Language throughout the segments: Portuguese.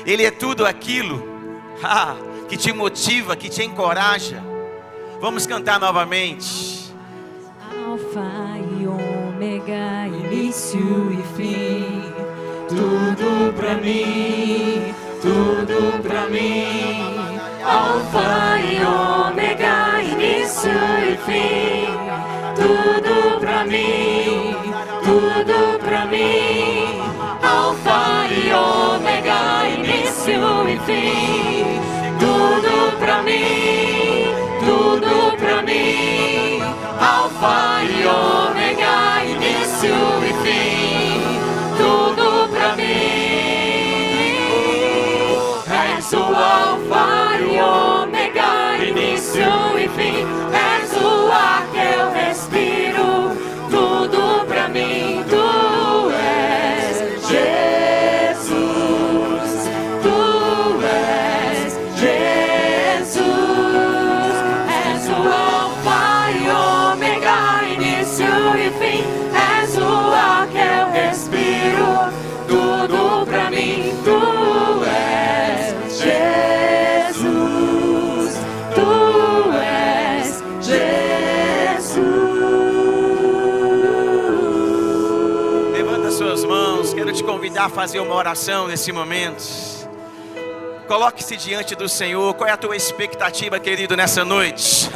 Ele é tudo aquilo que te motiva, que te encoraja. Vamos cantar novamente. Alfa e ômega, início e fim, tudo pra mim, tudo pra mim. Alfa e ômega, início e fim, tudo pra mim, tudo pra mim. Alfa e ômega, início e fim, tudo pra mim, tudo pra mim. Alfa e ômega, início e fim, tudo pra mim. És o alfa e ômega, início e fim. És o ar que eu respiro, tudo pra mim. Tu és Jesus, tu és Jesus. És o alfa e ômega, início e fim. És o ar que eu respiro, tudo pra mim. Tu és Jesus, tu és Jesus. Levanta suas mãos, quero te convidar a fazer uma oração nesse momento. Coloque-se diante do Senhor. Qual é a tua expectativa, querido, nessa noite?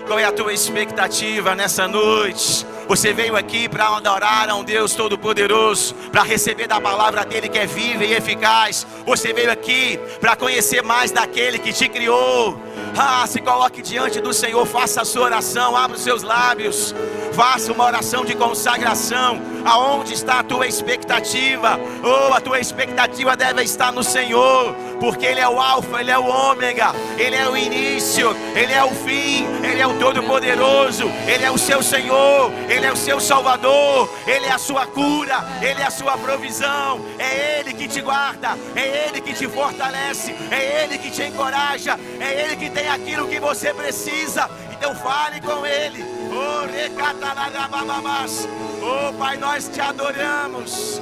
Qual é a tua expectativa nessa noite? Você veio aqui para adorar a um Deus Todo-Poderoso, para receber da palavra dele que é viva e eficaz. Você veio aqui para conhecer mais daquele que te criou. Se coloque diante do Senhor, faça a sua oração, abra os seus lábios, faça uma oração de consagração. Aonde está a tua expectativa? A tua expectativa deve estar no Senhor, porque Ele é o alfa, Ele é o ômega, Ele é o início, Ele é o fim, Ele é o Todo-Poderoso, Ele é o seu Senhor, Ele é o seu Salvador, Ele é a sua cura, Ele é a sua provisão. É Ele que te guarda, é Ele que te fortalece, é Ele que te encoraja, é Ele que tem aquilo que você precisa. Então fale com Ele. Pai, nós te adoramos,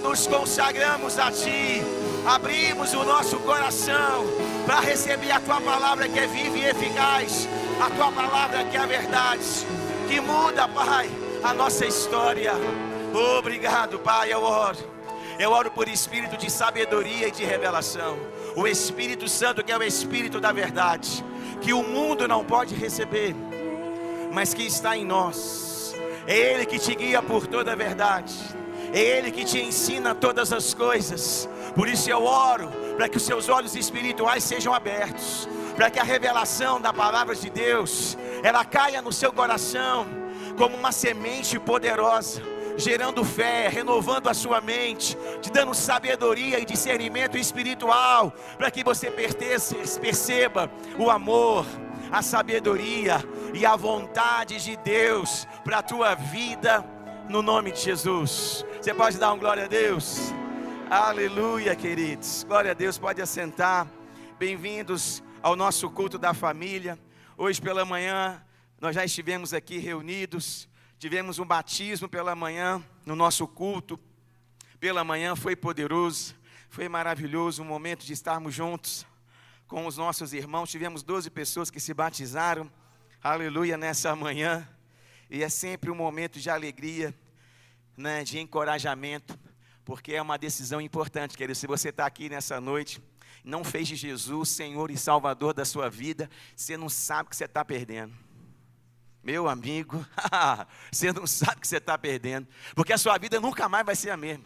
nos consagramos a Ti, abrimos o nosso coração para receber a Tua palavra que é viva e eficaz, a Tua palavra que é a verdade, que muda, Pai, a nossa história. Obrigado, Pai. Eu oro por espírito de sabedoria e de revelação, o Espírito Santo, que é o Espírito da verdade, que o mundo não pode receber, mas que está em nós. É Ele que te guia por toda a verdade, é Ele que te ensina todas as coisas. Por isso eu oro para que os seus olhos espirituais sejam abertos, para que a revelação da palavra de Deus, ela caia no seu coração como uma semente poderosa, gerando fé, renovando a sua mente, te dando sabedoria e discernimento espiritual, para que você perceba o amor, a sabedoria e a vontade de Deus para a tua vida, no nome de Jesus. Você pode dar um glória a Deus? Aleluia, queridos. Glória a Deus, pode assentar. Bem-vindos ao nosso culto da família. Hoje pela manhã nós já estivemos aqui reunidos, tivemos um batismo pela manhã no nosso culto. Pela manhã foi poderoso, foi maravilhoso, um momento de estarmos juntos com os nossos irmãos. Tivemos 12 pessoas que se batizaram, aleluia, nessa manhã. E é sempre um momento de alegria, né, de encorajamento, porque é uma decisão importante, querido. Se você está aqui nessa noite, não fez de Jesus Senhor e Salvador da sua vida, você não sabe o que você está perdendo. Meu amigo, você não sabe o que você está perdendo, porque a sua vida nunca mais vai ser a mesma.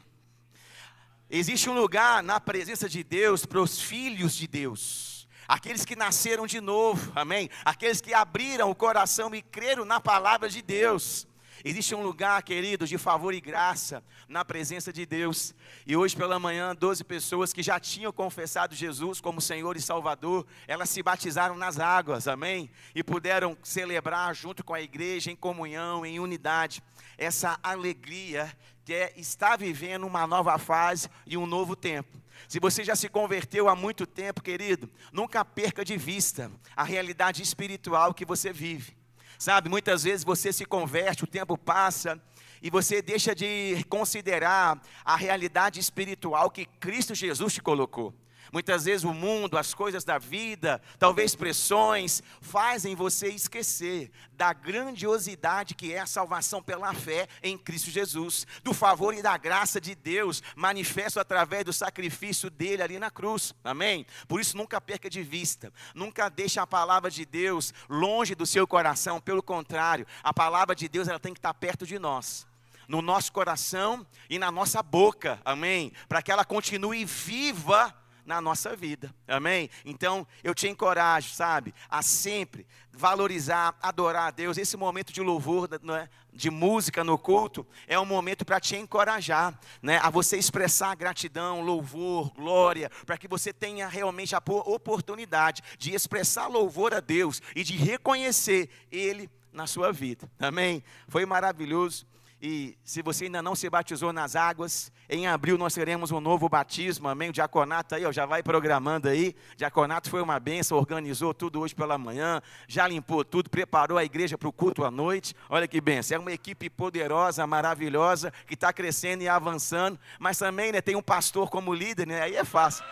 Existe um lugar na presença de Deus para os filhos de Deus, aqueles que nasceram de novo, amém? Aqueles que abriram o coração e creram na palavra de Deus. Existe um lugar, queridos, de favor e graça na presença de Deus. E hoje pela manhã, 12 pessoas que já tinham confessado Jesus como Senhor e Salvador, elas se batizaram nas águas, amém? E puderam celebrar junto com a igreja, em comunhão, em unidade, essa alegria que está vivendo uma nova fase e um novo tempo. Se você já se converteu há muito tempo, querido, nunca perca de vista a realidade espiritual que você vive. Sabe, muitas vezes você se converte, o tempo passa e você deixa de considerar a realidade espiritual que Cristo Jesus te colocou. Muitas vezes o mundo, as coisas da vida, talvez pressões, fazem você esquecer da grandiosidade que é a salvação pela fé em Cristo Jesus, do favor e da graça de Deus, manifesto através do sacrifício dele ali na cruz, amém? Por isso nunca perca de vista, nunca deixe a palavra de Deus longe do seu coração, pelo contrário, a palavra de Deus ela tem que estar perto de nós, no nosso coração e na nossa boca, amém? Para que ela continue viva na nossa vida, amém? Então, eu te encorajo, sabe, a sempre valorizar, adorar a Deus. Esse momento de louvor, né, de música no culto, é um momento para te encorajar, né, a você expressar gratidão, louvor, glória, para que você tenha realmente a oportunidade de expressar louvor a Deus e de reconhecer Ele na sua vida, amém? Foi maravilhoso. E se você ainda não se batizou nas águas, em abril nós teremos um novo batismo, amém? O diaconato aí, ó, já vai programando aí. O diaconato foi uma bênção, organizou tudo hoje pela manhã, já limpou tudo, preparou a igreja para o culto à noite. Olha que bênção, é uma equipe poderosa, maravilhosa, que está crescendo e avançando. Mas também, né, tem um pastor como líder, né? Aí é fácil.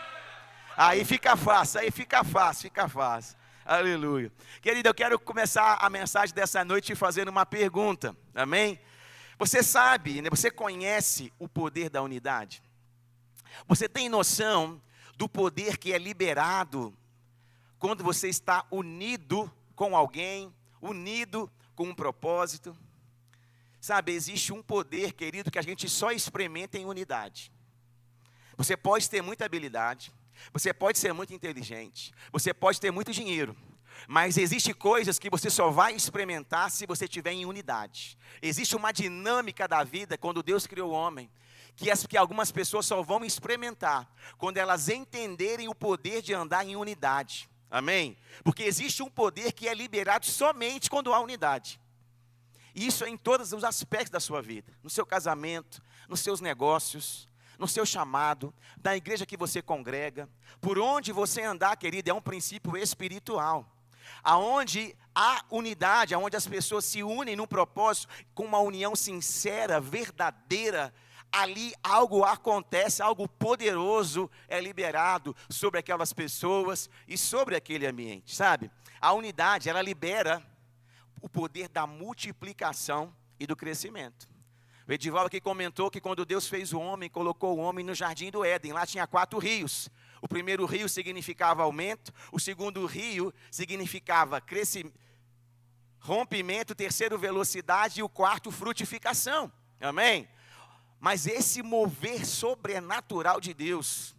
Aí fica fácil. Aleluia. Querido, eu quero começar a mensagem dessa noite fazendo uma pergunta, amém? Você sabe, né, você conhece o poder da unidade? Você tem noção do poder que é liberado quando você está unido com alguém, unido com um propósito? Sabe, existe um poder, querido, que a gente só experimenta em unidade. Você pode ter muita habilidade, você pode ser muito inteligente, você pode ter muito dinheiro, mas existem coisas que você só vai experimentar se você estiver em unidade. Existe uma dinâmica da vida, quando Deus criou o homem, que algumas pessoas só vão experimentar quando elas entenderem o poder de andar em unidade, amém? Porque existe um poder que é liberado somente quando há unidade. E isso é em todos os aspectos da sua vida, no seu casamento, nos seus negócios, no seu chamado, na igreja que você congrega, por onde você andar, querido, é um princípio espiritual. Aonde há unidade, aonde as pessoas se unem num propósito, com uma união sincera, verdadeira, ali algo acontece, algo poderoso é liberado sobre aquelas pessoas e sobre aquele ambiente, sabe? A unidade, ela libera o poder da multiplicação e do crescimento. O Edivaldo aqui comentou que quando Deus fez o homem, colocou o homem no jardim do Éden, lá tinha 4 rios. O primeiro rio significava aumento, o segundo rio significava crescimento, rompimento, o terceiro velocidade e o quarto frutificação, amém? Mas esse mover sobrenatural de Deus,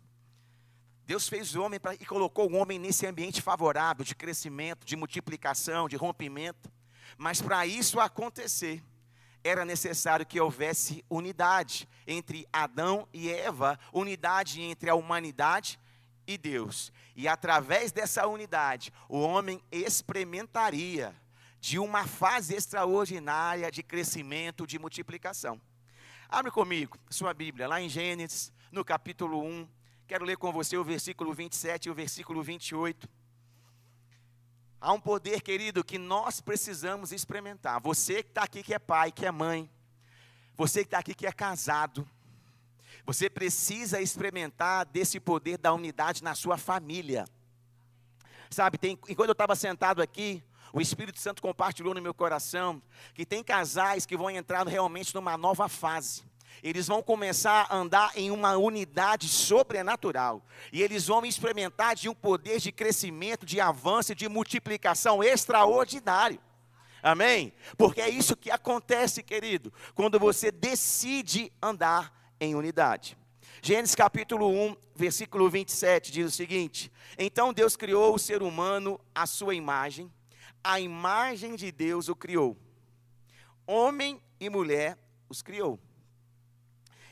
Deus fez o homem e colocou o homem nesse ambiente favorável de crescimento, de multiplicação, de rompimento, mas para isso acontecer, era necessário que houvesse unidade entre Adão e Eva, unidade entre a humanidade e Deus. E através dessa unidade, o homem experimentaria de uma fase extraordinária de crescimento, de multiplicação. Abre comigo sua Bíblia, lá em Gênesis, no capítulo 1. Quero ler com você o versículo 27 e o versículo 28. Há um poder, querido, que nós precisamos experimentar. Você que está aqui que é pai, que é mãe. Você que está aqui que é casado. Você precisa experimentar desse poder da unidade na sua família. Sabe, enquanto eu estava sentado aqui, o Espírito Santo compartilhou no meu coração que tem casais que vão entrar realmente numa nova fase. Eles vão começar a andar em uma unidade sobrenatural. E eles vão experimentar de um poder de crescimento, de avanço, de multiplicação extraordinário. Amém? Porque é isso que acontece, querido, quando você decide andar em unidade. Gênesis capítulo 1, versículo 27 diz o seguinte: então Deus criou o ser humano à sua imagem, a imagem de Deus o criou. Homem e mulher os criou.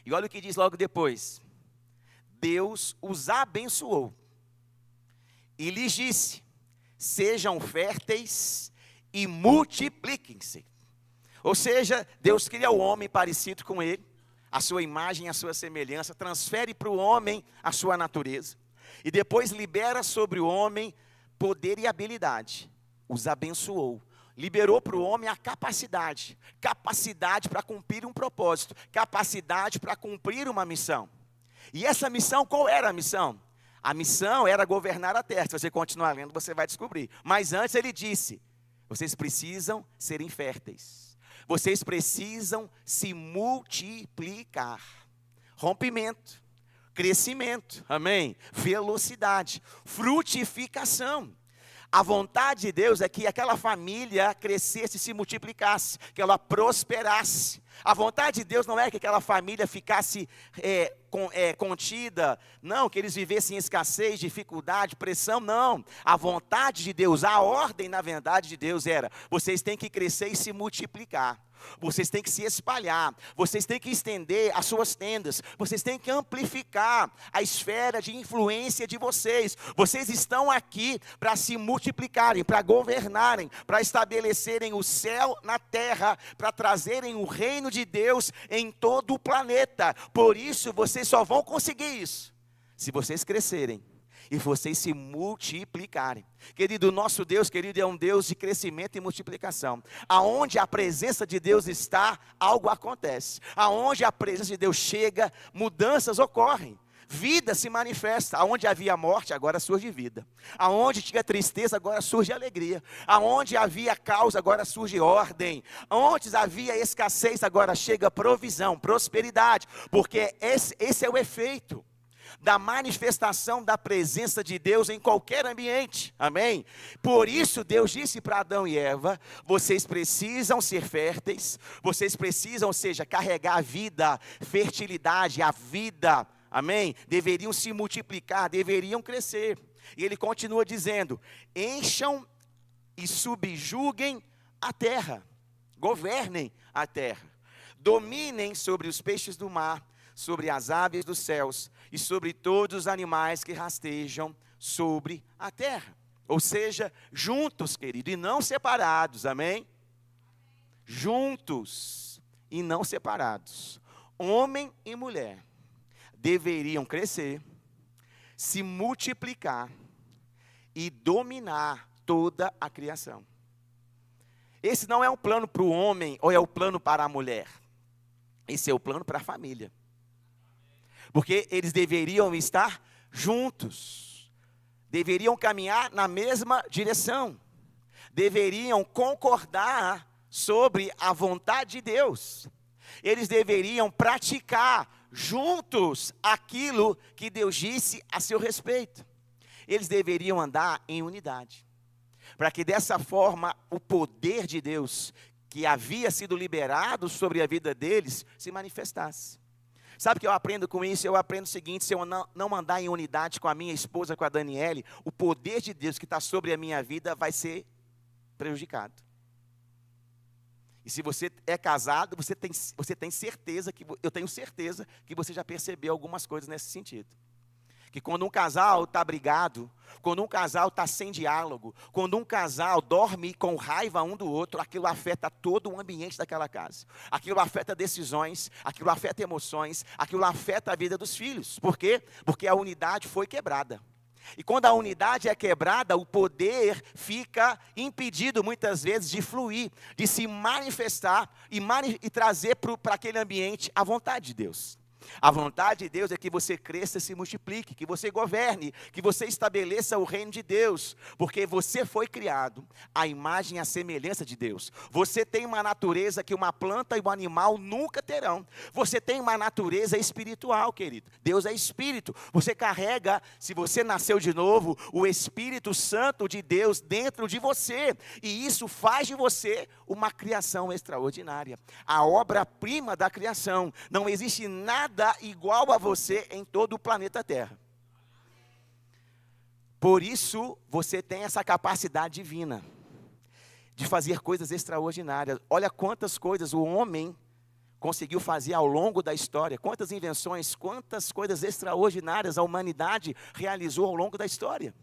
E olha o que diz logo depois: Deus os abençoou e lhes disse: sejam férteis e multipliquem-se. Ou seja, Deus cria o homem parecido com ele, a sua imagem, a sua semelhança, transfere para o homem a sua natureza, e depois libera sobre o homem poder e habilidade. Os abençoou. liberou para o homem a capacidade para cumprir um propósito, capacidade para cumprir uma missão. E essa missão, qual era a missão? A missão era governar a terra. Se você continuar lendo, você vai descobrir. Mas antes ele disse: vocês precisam serem férteis. Vocês precisam se multiplicar. Rompimento, crescimento, amém? Velocidade, frutificação. A vontade de Deus é que aquela família crescesse e se multiplicasse, que ela prosperasse. A vontade de Deus não é que aquela família ficasse contida, não, que eles vivessem em escassez, dificuldade, pressão, não. A vontade de Deus, a ordem na verdade de Deus era: vocês têm que crescer e se multiplicar. Vocês têm que se espalhar, vocês têm que estender as suas tendas, vocês têm que amplificar a esfera de influência de vocês. Vocês estão aqui para se multiplicarem, para governarem, para estabelecerem o céu na terra, para trazerem o reino de Deus em todo o planeta. Por isso vocês só vão conseguir isso se vocês crescerem e vocês se multiplicarem. Querido, o nosso Deus, querido, é um Deus de crescimento e multiplicação. Aonde a presença de Deus está, algo acontece. Aonde a presença de Deus chega, mudanças ocorrem. Vida se manifesta. Aonde havia morte, agora surge vida. Aonde tinha tristeza, agora surge alegria. Aonde havia caos, agora surge ordem. Onde havia escassez, agora chega provisão, prosperidade. Porque esse é o efeito da manifestação da presença de Deus em qualquer ambiente, amém? Por isso Deus disse para Adão e Eva: vocês precisam ser férteis, vocês precisam, ou seja, carregar a vida, fertilidade, a vida, amém? Deveriam se multiplicar, deveriam crescer. E ele continua dizendo: encham e subjuguem a terra, governem a terra, dominem sobre os peixes do mar, sobre as aves dos céus e sobre todos os animais que rastejam sobre a terra. Ou seja, juntos, querido, e não separados, amém? Juntos e não separados. Homem e mulher deveriam crescer, se multiplicar e dominar toda a criação. Esse não é um plano para o homem ou é o plano para a mulher. Esse é o plano para a família. Porque eles deveriam estar juntos, deveriam caminhar na mesma direção, deveriam concordar sobre a vontade de Deus, eles deveriam praticar juntos aquilo que Deus disse a seu respeito, eles deveriam andar em unidade, para que dessa forma o poder de Deus, que havia sido liberado sobre a vida deles, se manifestasse. Sabe o que eu aprendo com isso? Eu aprendo o seguinte: se eu não andar em unidade com a minha esposa, com a Daniele, o poder de Deus que está sobre a minha vida vai ser prejudicado. E se você é casado, você tem certeza, eu tenho certeza que você já percebeu algumas coisas nesse sentido. Que quando um casal está brigado, quando um casal está sem diálogo, quando um casal dorme com raiva um do outro, aquilo afeta todo o ambiente daquela casa. Aquilo afeta decisões, aquilo afeta emoções, aquilo afeta a vida dos filhos. Por quê? Porque a unidade foi quebrada. E quando a unidade é quebrada, o poder fica impedido muitas vezes de fluir, de se manifestar e trazer para aquele ambiente a vontade de Deus. A vontade de Deus é que você cresça e se multiplique, que você governe, que você estabeleça o reino de Deus, porque você foi criado à imagem e à semelhança de Deus. Você tem uma natureza que uma planta e um animal nunca terão. Você tem uma natureza espiritual, querido. Deus é espírito. Você carrega, se você nasceu de novo, o Espírito Santo de Deus dentro de você, e isso faz de você uma criação extraordinária. A obra-prima da criação. Não existe nada igual a você em todo o planeta Terra. Por isso, você tem essa capacidade divina de fazer coisas extraordinárias. Olha quantas coisas o homem conseguiu fazer ao longo da história. Quantas invenções, quantas coisas extraordinárias a humanidade realizou ao longo da história.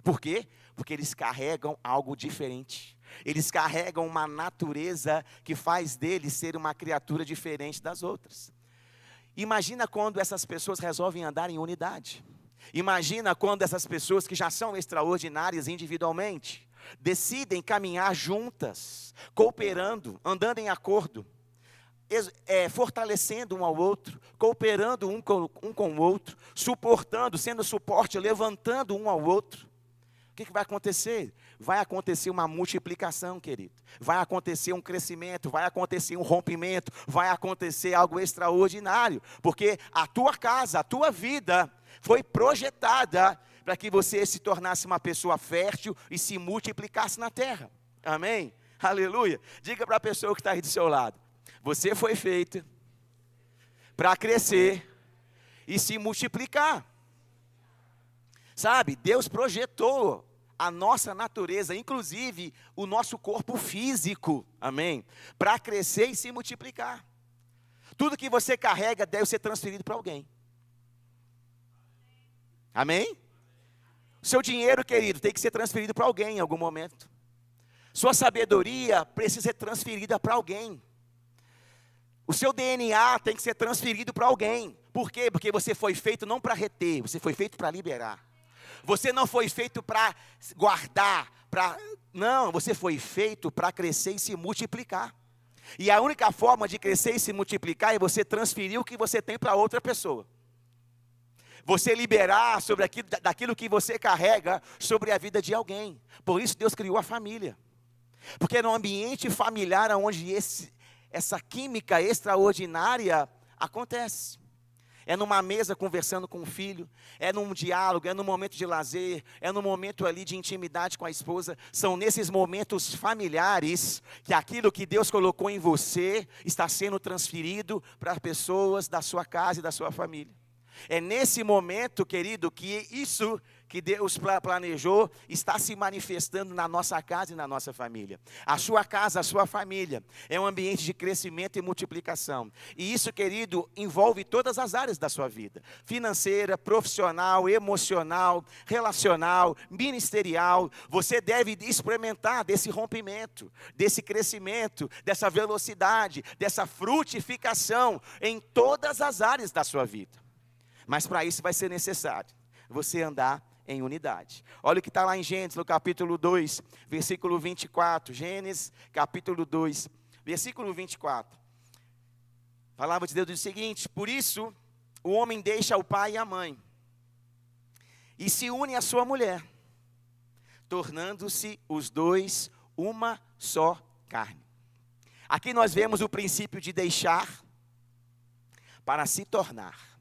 Por quê? Porque eles carregam algo diferente. Eles carregam uma natureza que faz deles ser uma criatura diferente das outras. Imagina quando essas pessoas resolvem andar em unidade. Imagina quando essas pessoas que já são extraordinárias individualmente, decidem caminhar juntas, cooperando, andando em acordo, fortalecendo um ao outro, cooperando um com o outro, suportando, sendo suporte, levantando um ao outro, o que vai acontecer? Vai acontecer uma multiplicação, querido. Vai acontecer um crescimento, vai acontecer um rompimento, vai acontecer algo extraordinário. Porque a tua casa, a tua vida foi projetada para que você se tornasse uma pessoa fértil e se multiplicasse na terra. Amém? Aleluia. Diga para a pessoa que está aí do seu lado. Você foi feita para crescer e se multiplicar. Sabe, Deus projetou a nossa natureza, inclusive o nosso corpo físico, amém? Para crescer e se multiplicar. Tudo que você carrega deve ser transferido para alguém. Amém? O seu dinheiro, querido, tem que ser transferido para alguém em algum momento. Sua sabedoria precisa ser transferida para alguém. O seu DNA tem que ser transferido para alguém. Por quê? Porque você foi feito não para reter, você foi feito para liberar. Você não foi feito para guardar, não, você foi feito para crescer e se multiplicar. E a única forma de crescer e se multiplicar é você transferir o que você tem para outra pessoa. Você liberar sobre daquilo que você carrega sobre a vida de alguém. Por isso Deus criou a família. Porque é no ambiente familiar onde essa química extraordinária acontece. É numa mesa conversando com o filho, é num diálogo, é num momento de lazer, é num momento ali de intimidade com a esposa. São nesses momentos familiares que aquilo que Deus colocou em você está sendo transferido para as pessoas da sua casa e da sua família. É nesse momento, querido, que isso que Deus planejou está se manifestando na nossa casa e na nossa família. A sua casa, a sua família é um ambiente de crescimento e multiplicação. E isso, querido, envolve todas as áreas da sua vida: financeira, profissional, emocional, relacional, ministerial. Você deve experimentar desse rompimento, desse crescimento, dessa velocidade, dessa frutificação em todas as áreas da sua vida. Mas para isso vai ser necessário você andar em unidade. Olha o que está lá em Gênesis, no capítulo 2, versículo 24. Gênesis, capítulo 2, versículo 24. A palavra de Deus diz o seguinte: por isso, o homem deixa o pai e a mãe, e se une à sua mulher, tornando-se os dois uma só carne. Aqui nós vemos o princípio de deixar para se tornar.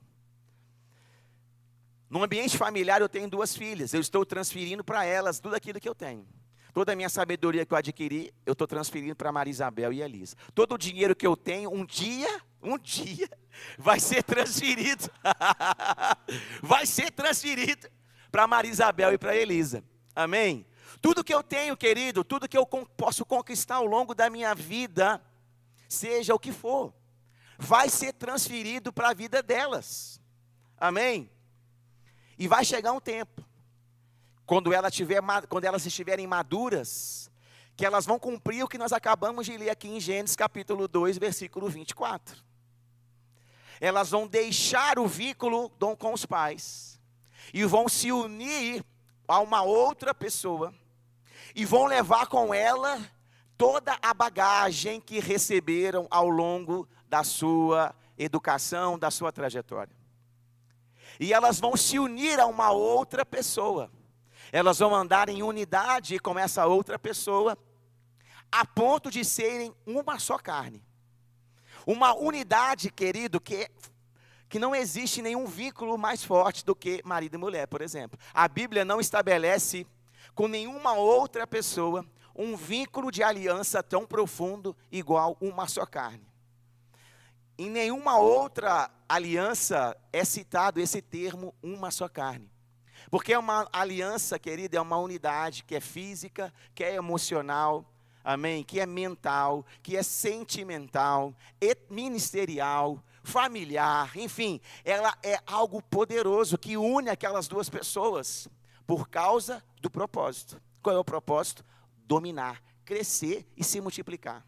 No ambiente familiar eu tenho 2 filhas, eu estou transferindo para elas tudo aquilo que eu tenho. Toda a minha sabedoria que eu adquiri, eu estou transferindo para Maria Isabel e Elisa. Todo o dinheiro que eu tenho, um dia, vai ser transferido. Vai ser transferido para Maria Isabel e para Elisa. Amém? Tudo que eu tenho, querido, tudo que eu posso conquistar ao longo da minha vida, seja o que for, vai ser transferido para a vida delas. Amém? E vai chegar um tempo, quando elas estiverem maduras, que elas vão cumprir o que nós acabamos de ler aqui em Gênesis capítulo 2, versículo 24. Elas vão deixar o vínculo com os pais, e vão se unir a uma outra pessoa, e vão levar com ela toda a bagagem que receberam ao longo da sua educação, da sua trajetória. E elas vão se unir a uma outra pessoa. Elas vão andar em unidade com essa outra pessoa, a ponto de serem uma só carne. Uma unidade, querido, que não existe nenhum vínculo mais forte do que marido e mulher, por exemplo. A Bíblia não estabelece com nenhuma outra pessoa um vínculo de aliança tão profundo igual uma só carne. Em nenhuma outra aliança é citado esse termo, uma só carne. Porque é uma aliança, querida, é uma unidade que é física, que é emocional, amém? Que é mental, que é sentimental, ministerial, familiar, enfim. Ela é algo poderoso que une aquelas 2 pessoas por causa do propósito. Qual é o propósito? Dominar, crescer e se multiplicar.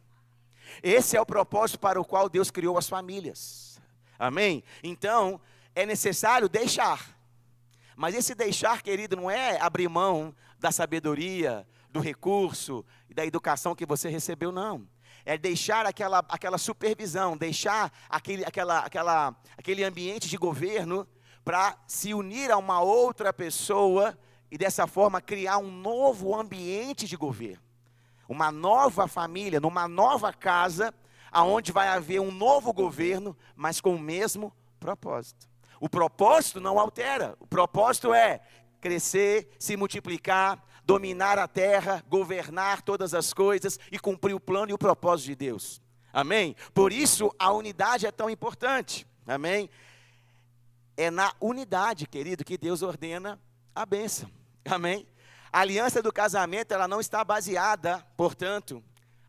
Esse é o propósito para o qual Deus criou as famílias. Amém? Então, é necessário deixar. Mas esse deixar, querido, não é abrir mão da sabedoria, do recurso e da educação que você recebeu, não. É deixar aquela supervisão, deixar aquele ambiente de governo para se unir a uma outra pessoa e dessa forma criar um novo ambiente de governo. Uma nova família, numa nova casa, aonde vai haver um novo governo, mas com o mesmo propósito. O propósito não altera, o propósito é crescer, se multiplicar, dominar a terra, governar todas as coisas e cumprir o plano e o propósito de Deus. Amém? Por isso a unidade é tão importante. Amém? É na unidade, querido, que Deus ordena a bênção. Amém? A aliança do casamento, ela não está baseada, portanto,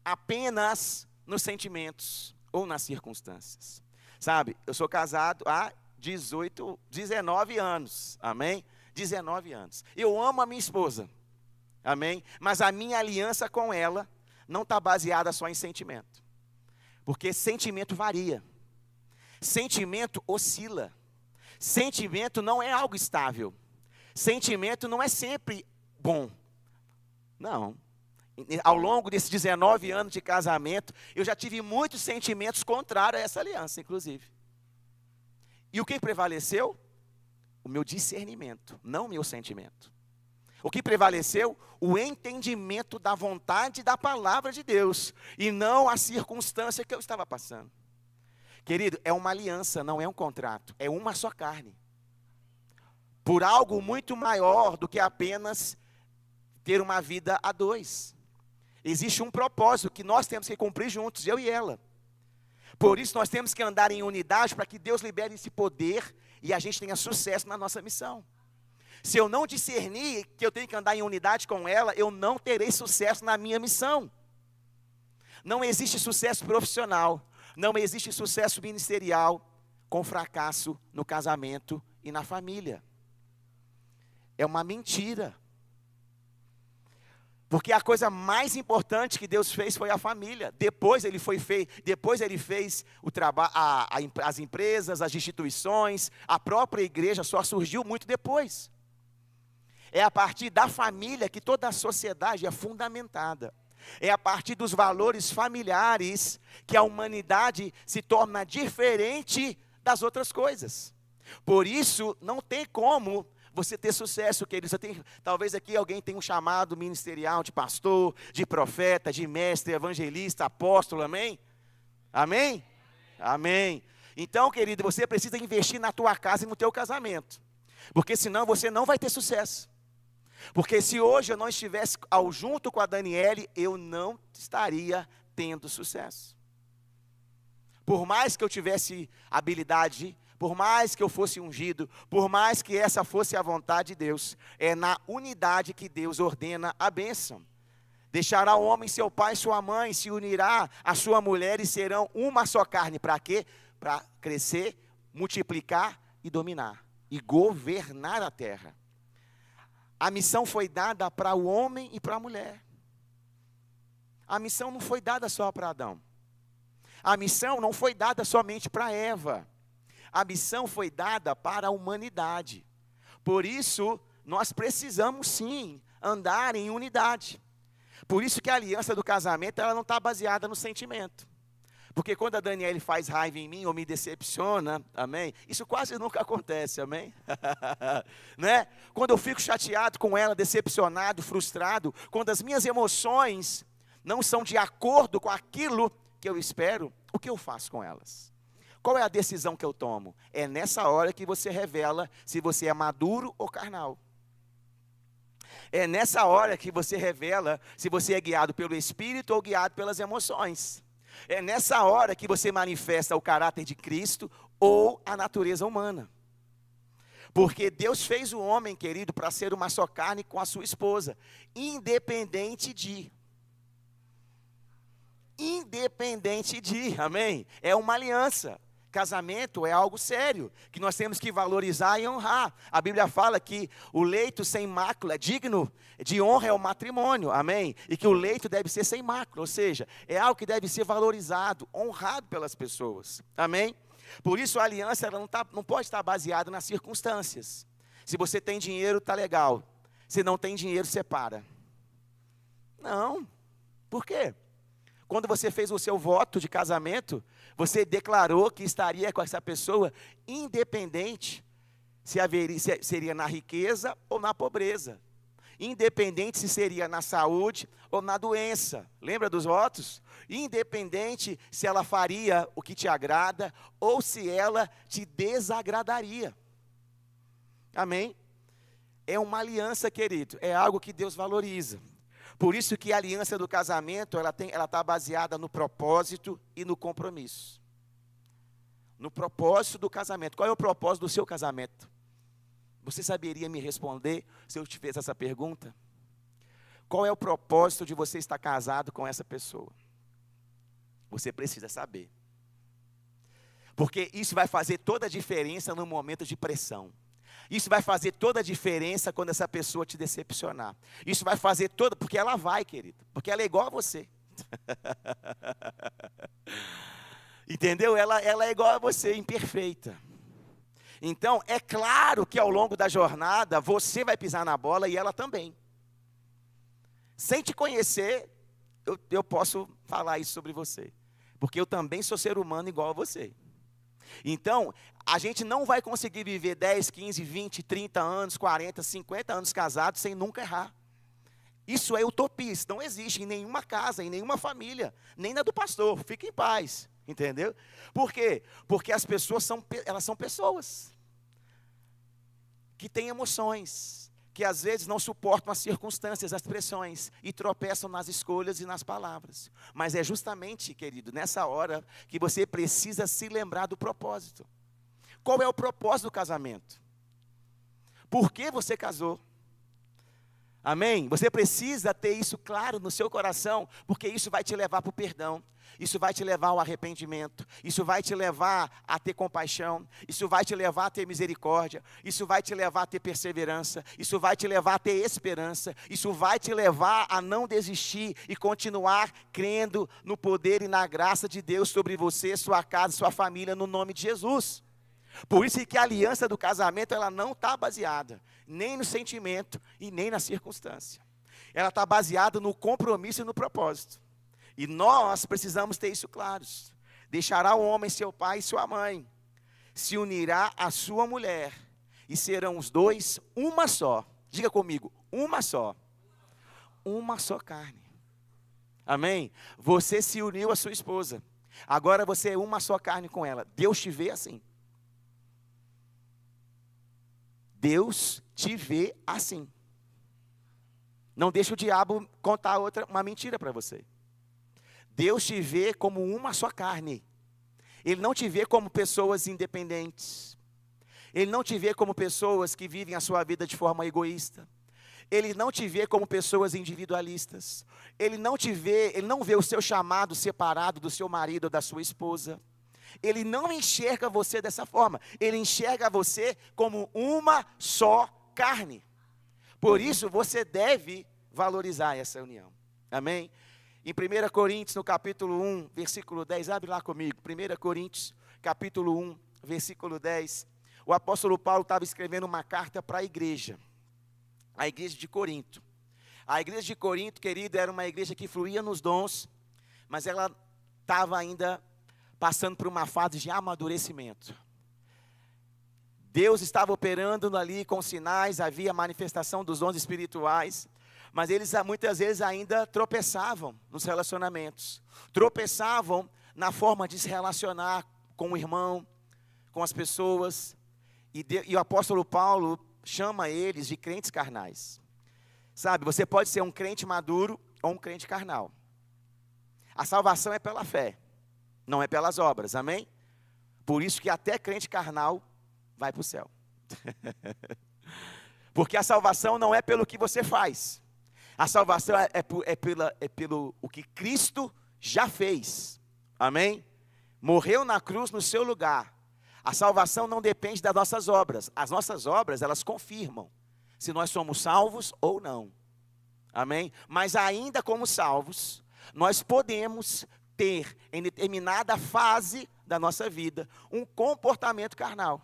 apenas nos sentimentos ou nas circunstâncias. Sabe, eu sou casado há 19 anos. Amém? 19 anos. Eu amo a minha esposa. Amém? Mas a minha aliança com ela não está baseada só em sentimento. Porque sentimento varia. Sentimento oscila. Sentimento não é algo estável. Sentimento não é sempre bom. Não. Ao longo desses 19 anos de casamento, eu já tive muitos sentimentos contrários a essa aliança, inclusive. E o que prevaleceu? O meu discernimento, não o meu sentimento. O que prevaleceu? O entendimento da vontade da palavra de Deus, e não a circunstância que eu estava passando. Querido, é uma aliança, não é um contrato, é uma só carne. Por algo muito maior do que apenas ter uma vida a dois. Existe um propósito que nós temos que cumprir juntos, eu e ela. Por isso nós temos que andar em unidade para que Deus libere esse poder e a gente tenha sucesso na nossa missão. Se eu não discernir que eu tenho que andar em unidade com ela, eu não terei sucesso na minha missão. Não existe sucesso profissional, não existe sucesso ministerial com fracasso no casamento e na família. É uma mentira. Porque a coisa mais importante que Deus fez foi a família. Depois ele fez o trabalho, as empresas, as instituições, a própria igreja só surgiu muito depois. É a partir da família que toda a sociedade é fundamentada. É a partir dos valores familiares que a humanidade se torna diferente das outras coisas. Por isso, não tem como você ter sucesso, querido. Talvez aqui alguém tenha um chamado ministerial de pastor, de profeta, de mestre, evangelista, apóstolo, amém? Amém? Amém. Então, querido, você precisa investir na tua casa e no teu casamento. Porque senão você não vai ter sucesso. Porque se hoje eu não estivesse junto com a Daniele, eu não estaria tendo sucesso. Por mais que eu tivesse habilidade, por mais que eu fosse ungido, por mais que essa fosse a vontade de Deus, é na unidade que Deus ordena a bênção. Deixará o homem seu pai e sua mãe, se unirá a sua mulher e serão uma só carne. Para quê? Para crescer, multiplicar e dominar. E governar a terra. A missão foi dada para o homem e para a mulher. A missão não foi dada só para Adão. A missão não foi dada somente para Eva. A missão foi dada para a humanidade. Por isso, nós precisamos sim andar em unidade. Por isso que a aliança do casamento, ela não está baseada no sentimento. Porque quando a Daniele faz raiva em mim ou me decepciona, amém? Isso quase nunca acontece, amém? Né? Quando eu fico chateado com ela, decepcionado, frustrado, quando as minhas emoções não são de acordo com aquilo que eu espero, o que eu faço com elas? Qual é a decisão que eu tomo? É nessa hora que você revela se você é maduro ou carnal. É nessa hora que você revela se você é guiado pelo Espírito ou guiado pelas emoções. É nessa hora que você manifesta o caráter de Cristo ou a natureza humana. Porque Deus fez o homem, querido, para ser uma só carne com a sua esposa, independente de, amém? É uma aliança. Casamento é algo sério, que nós temos que valorizar e honrar. A Bíblia fala que o leito sem mácula, digno de honra, é o matrimônio, amém? E que o leito deve ser sem mácula, ou seja, é algo que deve ser valorizado, honrado pelas pessoas, amém? Por isso a aliança ela não pode estar baseada nas circunstâncias. Se você tem dinheiro, está legal. Se não tem dinheiro, separa. Não. Por quê? Quando você fez o seu voto de casamento, você declarou que estaria com essa pessoa independente se seria na riqueza ou na pobreza. Independente se seria na saúde ou na doença. Lembra dos votos? Independente se ela faria o que te agrada ou se ela te desagradaria. Amém? É uma aliança, querido. É algo que Deus valoriza. Por isso que a aliança do casamento, ela está baseada no propósito e no compromisso. No propósito do casamento. Qual é o propósito do seu casamento? Você saberia me responder se eu te fizesse essa pergunta? Qual é o propósito de você estar casado com essa pessoa? Você precisa saber. Porque isso vai fazer toda a diferença no momento de pressão. Isso vai fazer toda a diferença quando essa pessoa te decepcionar. Isso vai fazer toda, porque ela vai, querido. Porque ela é igual a você. Entendeu? Ela é igual a você, imperfeita. Então, é claro que ao longo da jornada, você vai pisar na bola e ela também. Sem te conhecer, eu posso falar isso sobre você. Porque eu também sou ser humano igual a você. Então, a gente não vai conseguir viver 10, 15, 20, 30 anos, 40, 50 anos casados sem nunca errar. Isso é utopia, isso não existe em nenhuma casa, em nenhuma família, nem na do pastor. Fique em paz, entendeu? Por quê? Porque as pessoas elas são pessoas que têm emoções, que às vezes não suportam as circunstâncias, as pressões, e tropeçam nas escolhas e nas palavras. Mas é justamente, querido, nessa hora que você precisa se lembrar do propósito. Qual é o propósito do casamento? Por que você casou? Amém? Você precisa ter isso claro no seu coração, porque isso vai te levar para o perdão, isso vai te levar ao arrependimento, isso vai te levar a ter compaixão, isso vai te levar a ter misericórdia, isso vai te levar a ter perseverança, isso vai te levar a ter esperança, isso vai te levar a não desistir e continuar crendo no poder e na graça de Deus sobre você, sua casa, sua família, no nome de Jesus. Por isso que a aliança do casamento, ela não está baseada nem no sentimento e nem na circunstância. Ela está baseada no compromisso e no propósito. E nós precisamos ter isso claros. Deixará o homem seu pai e sua mãe, se unirá à sua mulher, e serão os dois uma só. Diga comigo, uma só carne. Amém? Você se uniu à sua esposa, agora você é uma só carne com ela. Deus te vê assim. Deus te vê assim. Não deixa o diabo contar uma mentira para você. Deus te vê como uma só carne. Ele não te vê como pessoas independentes. Ele não te vê como pessoas que vivem a sua vida de forma egoísta. Ele não te vê como pessoas individualistas. Ele não vê o seu chamado separado do seu marido ou da sua esposa. Ele não enxerga você dessa forma. Ele enxerga você como uma só carne. Por isso, você deve valorizar essa união. Amém? Em 1 Coríntios, no capítulo 1, versículo 10, abre lá comigo. 1 Coríntios, capítulo 1, versículo 10. O apóstolo Paulo estava escrevendo uma carta para a igreja de Corinto. A igreja de Corinto, querido, era uma igreja que fluía nos dons, mas ela estava ainda passando por uma fase de amadurecimento. Deus estava operando ali com sinais, havia manifestação dos dons espirituais, mas eles muitas vezes ainda tropeçavam nos relacionamentos, tropeçavam na forma de se relacionar com o irmão, com as pessoas, e o apóstolo Paulo chama eles de crentes carnais. Sabe, você pode ser um crente maduro ou um crente carnal. A salvação é pela fé, não é pelas obras, amém? Por isso que até crente carnal vai para o céu. Porque a salvação não é pelo que você faz. A salvação é pelo o que Cristo já fez. Amém? Morreu na cruz no seu lugar. A salvação não depende das nossas obras. As nossas obras, elas confirmam se nós somos salvos ou não. Amém? Mas ainda como salvos, nós podemos ter em determinada fase da nossa vida um comportamento carnal.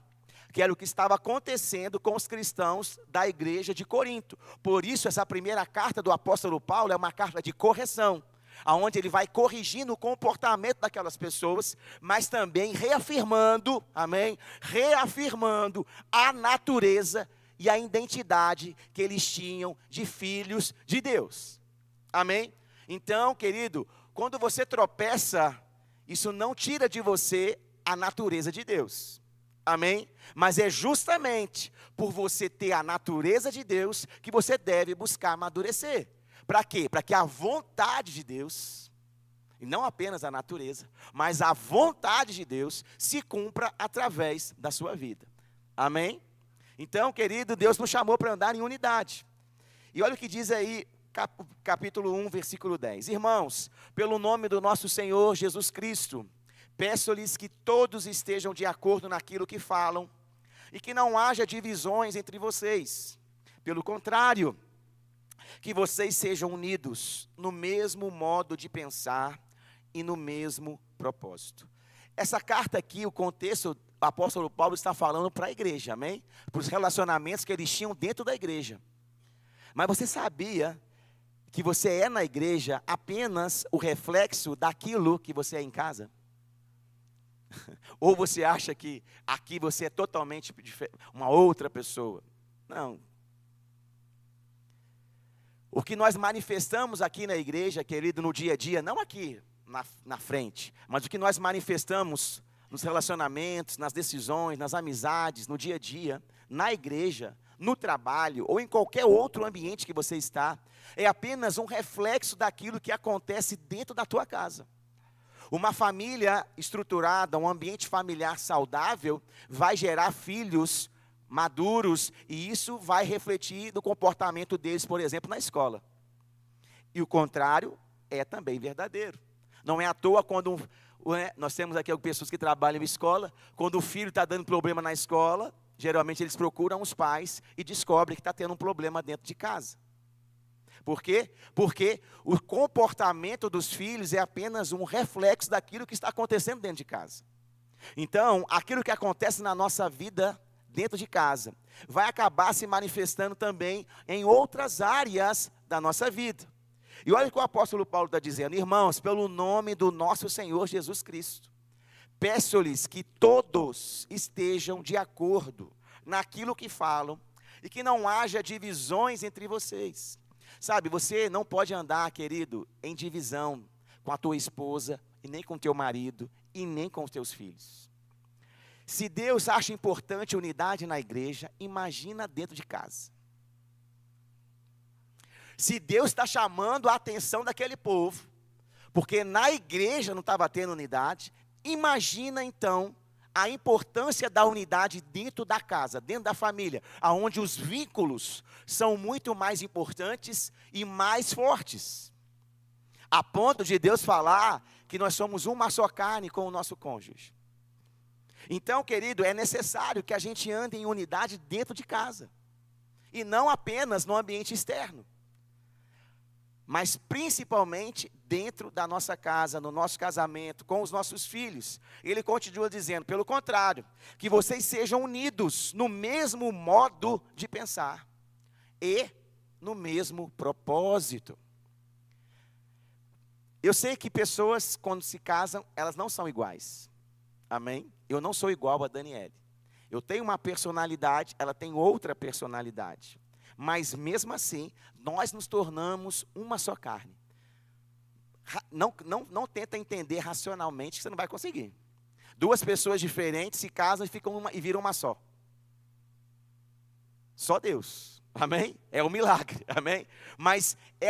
que era o que estava acontecendo com os cristãos da igreja de Corinto. Por isso, essa primeira carta do apóstolo Paulo é uma carta de correção, aonde ele vai corrigindo o comportamento daquelas pessoas, mas também reafirmando, amém? Reafirmando a natureza e a identidade que eles tinham de filhos de Deus. Amém? Então, querido, quando você tropeça, isso não tira de você a natureza de Deus. Amém? Mas é justamente por você ter a natureza de Deus que você deve buscar amadurecer. Para quê? Para que a vontade de Deus, e não apenas a natureza, mas a vontade de Deus se cumpra através da sua vida. Amém? Então, querido, Deus nos chamou para andar em unidade. E olha o que diz aí, capítulo 1, versículo 10. Irmãos, pelo nome do nosso Senhor Jesus Cristo, peço-lhes que todos estejam de acordo naquilo que falam, e que não haja divisões entre vocês. Pelo contrário, que vocês sejam unidos no mesmo modo de pensar e no mesmo propósito. Essa carta aqui, o contexto, o apóstolo Paulo está falando para a igreja, amém? Para os relacionamentos que eles tinham dentro da igreja. Mas você sabia que você é na igreja apenas o reflexo daquilo que você é em casa? Ou você acha que aqui você é totalmente uma outra pessoa? Não. O que nós manifestamos aqui na igreja, querido, no dia a dia, não aqui na frente, mas o que nós manifestamos nos relacionamentos, nas decisões, nas amizades, no dia a dia, na igreja, no trabalho ou em qualquer outro ambiente que você está, é apenas um reflexo daquilo que acontece dentro da tua casa. Uma família estruturada, um ambiente familiar saudável, vai gerar filhos maduros, e isso vai refletir no comportamento deles, por exemplo, na escola. E o contrário é também verdadeiro. Não é à toa quando, nós temos aqui pessoas que trabalham em escola, quando o filho está dando problema na escola, geralmente eles procuram os pais e descobrem que está tendo um problema dentro de casa. Por quê? Porque o comportamento dos filhos é apenas um reflexo daquilo que está acontecendo dentro de casa. Então, aquilo que acontece na nossa vida dentro de casa vai acabar se manifestando também em outras áreas da nossa vida. E olha o que o apóstolo Paulo está dizendo: irmãos, pelo nome do nosso Senhor Jesus Cristo, peço-lhes que todos estejam de acordo naquilo que falam e que não haja divisões entre vocês. Sabe, você não pode andar, querido, em divisão com a tua esposa, e nem com o teu marido, e nem com os teus filhos. Se Deus acha importante unidade na igreja, imagina dentro de casa. Se Deus está chamando a atenção daquele povo, porque na igreja não estava tendo unidade, imagina então a importância da unidade dentro da casa, dentro da família, onde os vínculos são muito mais importantes e mais fortes. A ponto de Deus falar que nós somos uma só carne com o nosso cônjuge. Então, querido, é necessário que a gente ande em unidade dentro de casa. E não apenas no ambiente externo. Mas principalmente dentro da nossa casa, no nosso casamento, com os nossos filhos. Ele continua dizendo, pelo contrário, que vocês sejam unidos no mesmo modo de pensar e no mesmo propósito. Eu sei que pessoas, quando se casam, elas não são iguais. Amém? Eu não sou igual a Daniele. Eu tenho uma personalidade, ela tem outra personalidade. Mas mesmo assim, nós nos tornamos uma só carne. Não tenta entender racionalmente, que você não vai conseguir. Duas pessoas diferentes se casam e viram uma só. Só Deus. Amém? É um milagre. Amém? Mas é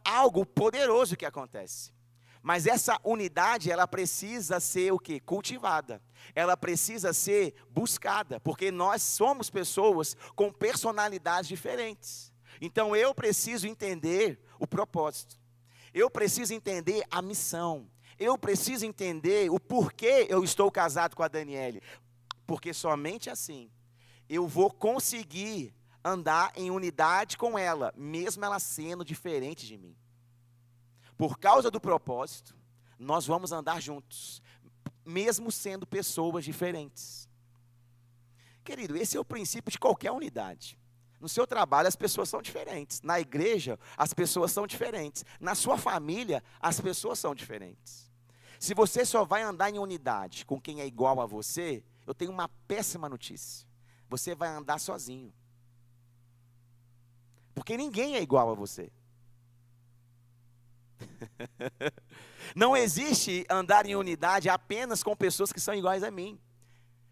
algo poderoso que acontece. Mas essa unidade, ela precisa ser o quê? Cultivada. Ela precisa ser buscada, porque nós somos pessoas com personalidades diferentes. Então eu preciso entender o propósito. Eu preciso entender a missão. Eu preciso entender o porquê eu estou casado com a Daniele. Porque somente assim eu vou conseguir andar em unidade com ela, mesmo ela sendo diferente de mim. Por causa do propósito, nós vamos andar juntos, mesmo sendo pessoas diferentes. Querido, esse é o princípio de qualquer unidade. No seu trabalho, as pessoas são diferentes. Na igreja, as pessoas são diferentes. Na sua família, as pessoas são diferentes. Se você só vai andar em unidade com quem é igual a você, eu tenho uma péssima notícia. Você vai andar sozinho. Porque ninguém é igual a você. Não existe andar em unidade apenas com pessoas que são iguais a mim.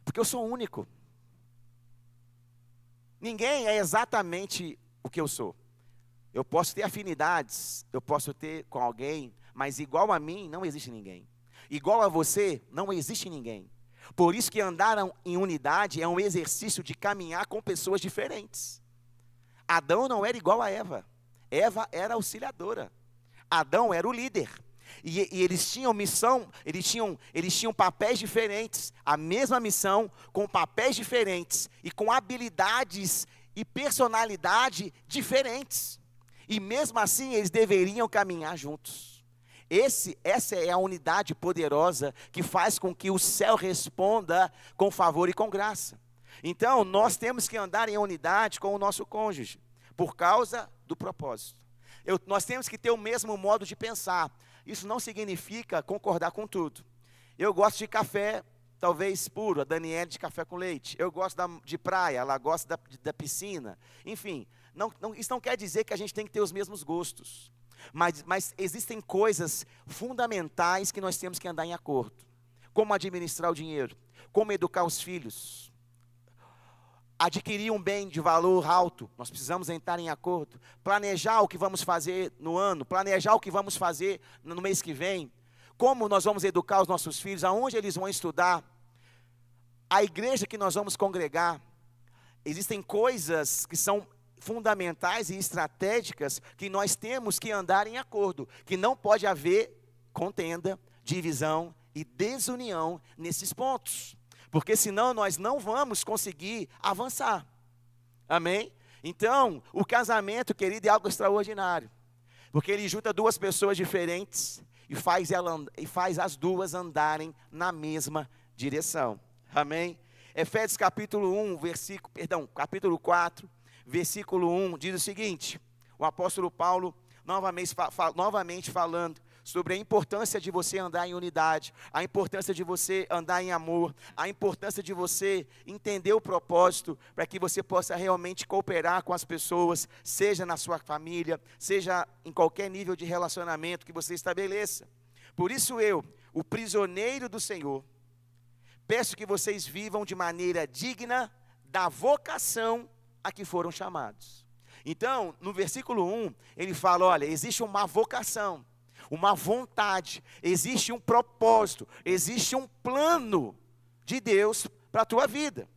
Porque eu sou único. Ninguém é exatamente o que eu sou. Eu posso ter afinidades, eu posso ter com alguém, mas igual a mim não existe ninguém. Igual a você não existe ninguém. Por isso que andar em unidade é um exercício de caminhar com pessoas diferentes. Adão não era igual a Eva. Eva era auxiliadora. Adão era o líder. E eles tinham missão, eles tinham papéis diferentes, a mesma missão, com papéis diferentes e com habilidades e personalidade diferentes. E mesmo assim eles deveriam caminhar juntos. Essa é a unidade poderosa que faz com que o céu responda com favor e com graça. Então nós temos que andar em unidade com o nosso cônjuge, por causa do propósito. Nós temos que ter o mesmo modo de pensar. Isso não significa concordar com tudo. Eu gosto de café, talvez puro, a Daniela de café com leite. Eu gosto de praia, ela gosta da piscina. Enfim, isso não quer dizer que a gente tem que ter os mesmos gostos. Mas existem coisas fundamentais que nós temos que andar em acordo. Como administrar o dinheiro, como educar os filhos. Adquirir um bem de valor alto, nós precisamos entrar em acordo. Planejar o que vamos fazer no ano, planejar o que vamos fazer no mês que vem. Como nós vamos educar os nossos filhos, aonde eles vão estudar. A igreja que nós vamos congregar. Existem coisas que são fundamentais e estratégicas que nós temos que andar em acordo. Que não pode haver contenda, divisão e desunião nesses pontos. Porque senão nós não vamos conseguir avançar. Amém? Então, o casamento, querido, é algo extraordinário. Porque ele junta duas pessoas diferentes e faz as duas andarem na mesma direção. Amém? Efésios capítulo capítulo 4, versículo 1, diz o seguinte: o apóstolo Paulo, novamente falando sobre a importância de você andar em unidade, a importância de você andar em amor, a importância de você entender o propósito, para que você possa realmente cooperar com as pessoas, seja na sua família, seja em qualquer nível de relacionamento que você estabeleça. Por isso eu, o prisioneiro do Senhor, peço que vocês vivam de maneira digna da vocação a que foram chamados. Então, no versículo 1, ele fala, olha, existe uma vocação, uma vontade, existe um propósito, existe um plano de Deus para a tua vida.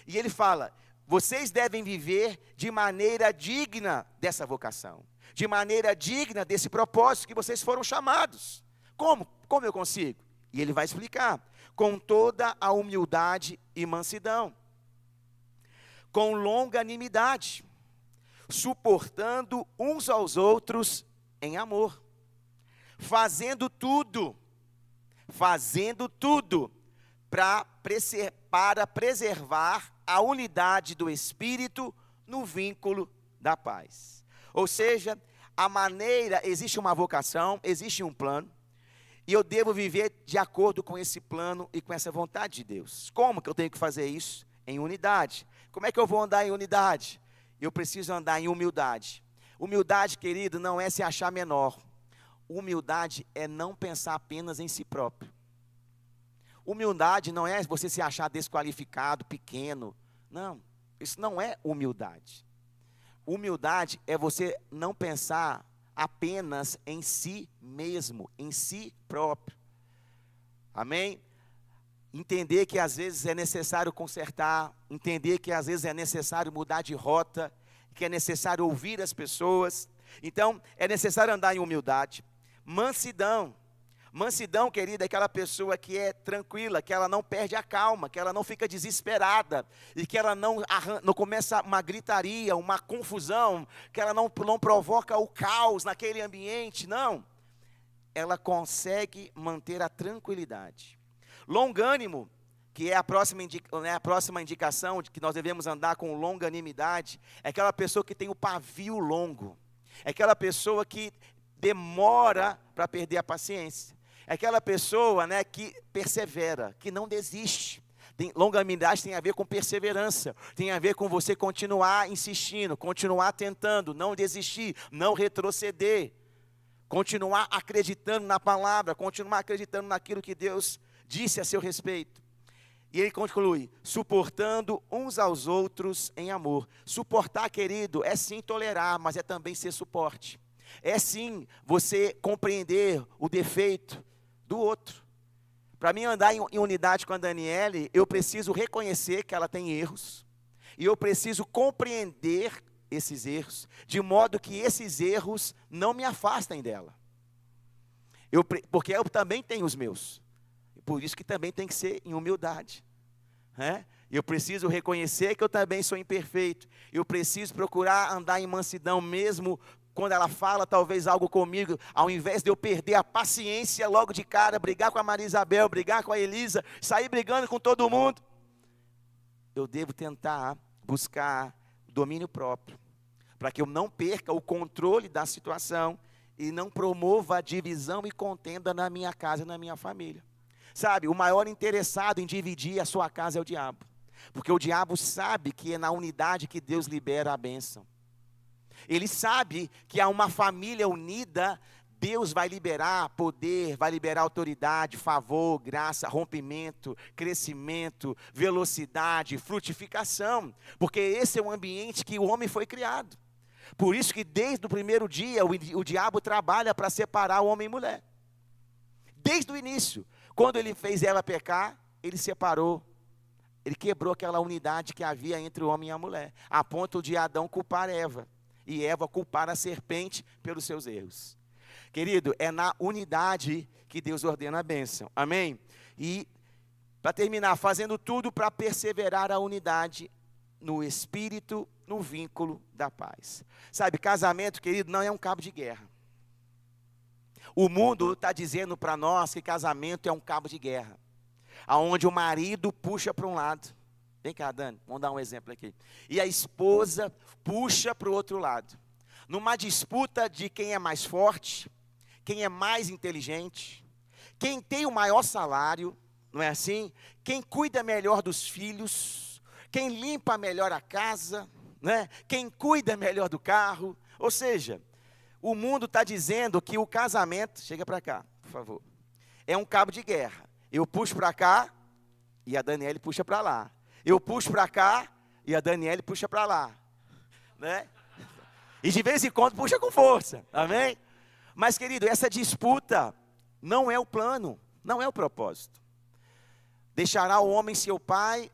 E ele fala, vocês devem viver de maneira digna dessa vocação, de maneira digna desse propósito que vocês foram chamados. Como? Como eu consigo? E ele vai explicar, com toda a humildade e mansidão, com longanimidade, suportando uns aos outros em amor, fazendo tudo para preservar a unidade do Espírito no vínculo da paz. Ou seja, existe uma vocação, existe um plano, e eu devo viver de acordo com esse plano e com essa vontade de Deus. Como que eu tenho que fazer isso? Em unidade. Como é que eu vou andar em unidade? Eu preciso andar em humildade. Humildade, querido, não é se achar menor. Humildade é não pensar apenas em si próprio. Humildade não é você se achar desqualificado, pequeno. Não, isso não é humildade. Humildade é você não pensar apenas em si mesmo, em si próprio. Amém? Entender que às vezes é necessário consertar, entender que às vezes é necessário mudar de rota, que é necessário ouvir as pessoas. Então, é necessário andar em humildade. Mansidão. Mansidão, querida, é aquela pessoa que é tranquila, que ela não perde a calma, que ela não fica desesperada, e que ela não começa uma gritaria, uma confusão, que ela não provoca o caos naquele ambiente, não. Ela consegue manter a tranquilidade. Longânimo, que é a próxima indicação de que nós devemos andar com longanimidade, é aquela pessoa que tem o pavio longo, é aquela pessoa que demora para perder a paciência, é aquela pessoa, né, que persevera, que não desiste. Longanimidade tem a ver com perseverança, tem a ver com você continuar insistindo, continuar tentando, não desistir, não retroceder, continuar acreditando na palavra, continuar acreditando naquilo que Deus disse a seu respeito. E ele conclui, suportando uns aos outros em amor. Suportar, querido, é sim tolerar, mas é também ser suporte. É sim você compreender o defeito do outro. Para mim andar em unidade com a Daniele, eu preciso reconhecer que ela tem erros. E eu preciso compreender esses erros, de modo que esses erros não me afastem dela. Porque eu também tenho os meus. Por isso que também tem que ser em humildade. Né? Eu preciso reconhecer que eu também sou imperfeito. Eu preciso procurar andar em mansidão mesmo quando ela fala talvez algo comigo, ao invés de eu perder a paciência logo de cara, brigar com a Maria Isabel, brigar com a Elisa, sair brigando com todo mundo, eu devo tentar buscar domínio próprio, para que eu não perca o controle da situação e não promova a divisão e contenda na minha casa e na minha família. Sabe, o maior interessado em dividir a sua casa é o diabo, porque o diabo sabe que é na unidade que Deus libera a bênção. Ele sabe que há uma família unida, Deus vai liberar poder, vai liberar autoridade, favor, graça, rompimento, crescimento, velocidade, frutificação. Porque esse é o ambiente que o homem foi criado. Por isso que desde o primeiro dia o diabo trabalha para separar o homem e mulher. Desde o início, quando ele fez ela pecar, ele separou. Ele quebrou aquela unidade que havia entre o homem e a mulher, a ponto de Adão culpar Eva. E Eva culpar a serpente pelos seus erros. Querido, é na unidade que Deus ordena a bênção. Amém? E, para terminar, fazendo tudo para perseverar a unidade no espírito, no vínculo da paz. Sabe, casamento, querido, não é um cabo de guerra. O mundo está dizendo para nós que casamento é um cabo de guerra, onde o marido puxa para um lado. Vem cá, Dani, vamos dar um exemplo aqui. E a esposa puxa para o outro lado. Numa disputa de quem é mais forte, quem é mais inteligente, quem tem o maior salário, não é assim? Quem cuida melhor dos filhos, quem limpa melhor a casa, né? Quem cuida melhor do carro. Ou seja, o mundo está dizendo que o casamento, chega para cá, por favor, é um cabo de guerra. Eu puxo para cá e a Daniele puxa para lá. Eu puxo para cá e a Daniele puxa para lá, né? E de vez em quando puxa com força, amém? Mas, querido, essa disputa não é o plano, não é o propósito. Deixará o homem seu pai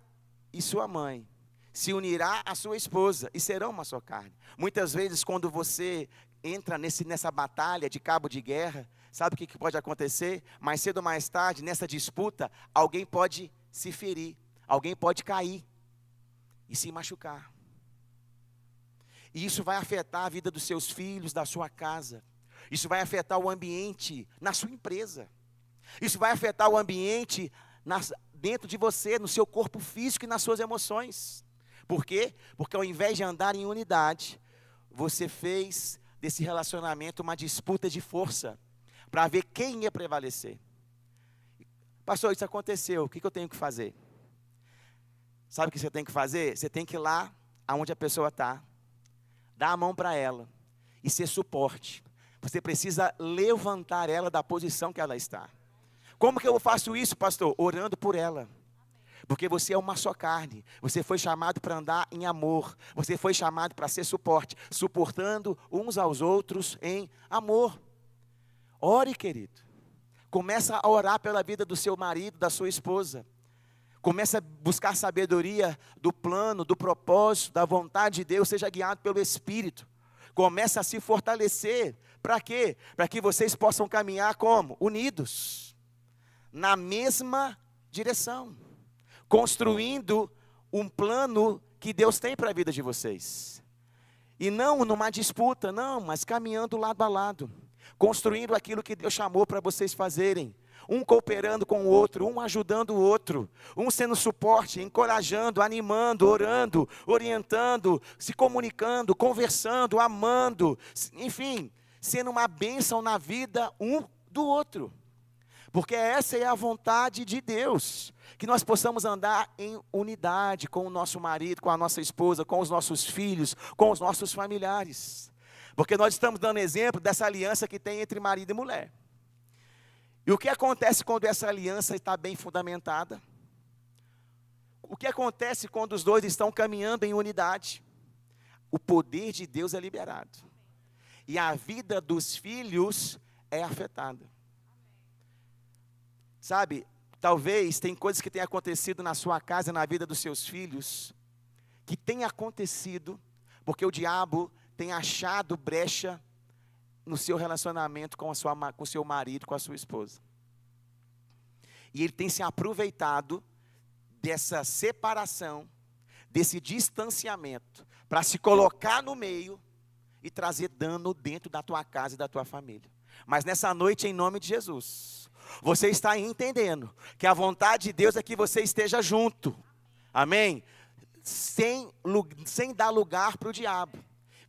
e sua mãe, se unirá à sua esposa e serão uma só carne. Muitas vezes, quando você entra nessa batalha de cabo de guerra, sabe o que pode acontecer? Mais cedo ou mais tarde, nessa disputa, alguém pode se ferir. Alguém pode cair e se machucar. E isso vai afetar a vida dos seus filhos, da sua casa. Isso vai afetar o ambiente na sua empresa. Isso vai afetar o ambiente dentro de você, no seu corpo físico e nas suas emoções. Por quê? Porque ao invés de andar em unidade, você fez desse relacionamento uma disputa de força, para ver quem ia prevalecer. Pastor, isso aconteceu, o que eu tenho que fazer? Sabe o que você tem que fazer? Você tem que ir lá aonde a pessoa está, dar a mão para ela e ser suporte. Você precisa levantar ela da posição que ela está. Como que eu faço isso, pastor? Orando por ela. Porque você é uma só carne. Você foi chamado para andar em amor. Você foi chamado para ser suporte, suportando uns aos outros em amor. Ore, querido. Começa a orar pela vida do seu marido, da sua esposa. Começa a buscar sabedoria do plano, do propósito, da vontade de Deus, seja guiado pelo Espírito. Começa a se fortalecer. Para quê? Para que vocês possam caminhar como? Unidos. Na mesma direção. Construindo um plano que Deus tem para a vida de vocês. E não numa disputa, não, mas caminhando lado a lado. Construindo aquilo que Deus chamou para vocês fazerem. um cooperando com o outro, um ajudando o outro, um sendo suporte, encorajando, animando, orando, orientando, se comunicando, conversando, amando, enfim, sendo uma bênção na vida um do outro. Porque essa é a vontade de Deus, que nós possamos andar em unidade com o nosso marido, com a nossa esposa, com os nossos filhos, com os nossos familiares. Porque nós estamos dando exemplo dessa aliança que tem entre marido e mulher. E o que acontece quando essa aliança está bem fundamentada? O que acontece quando os dois estão caminhando em unidade? O poder de Deus é liberado. E a vida dos filhos é afetada. Sabe, talvez tem coisas que têm acontecido na sua casa, na vida dos seus filhos, que tem acontecido porque o diabo tem achado brecha no seu relacionamento com o seu marido, com a sua esposa. E ele tem se aproveitado dessa separação, desse distanciamento, para se colocar no meio e trazer dano dentro da tua casa e da tua família. Mas nessa noite, em nome de Jesus, você está entendendo que a vontade de Deus é que você esteja junto. Amém? Sem dar lugar para o diabo.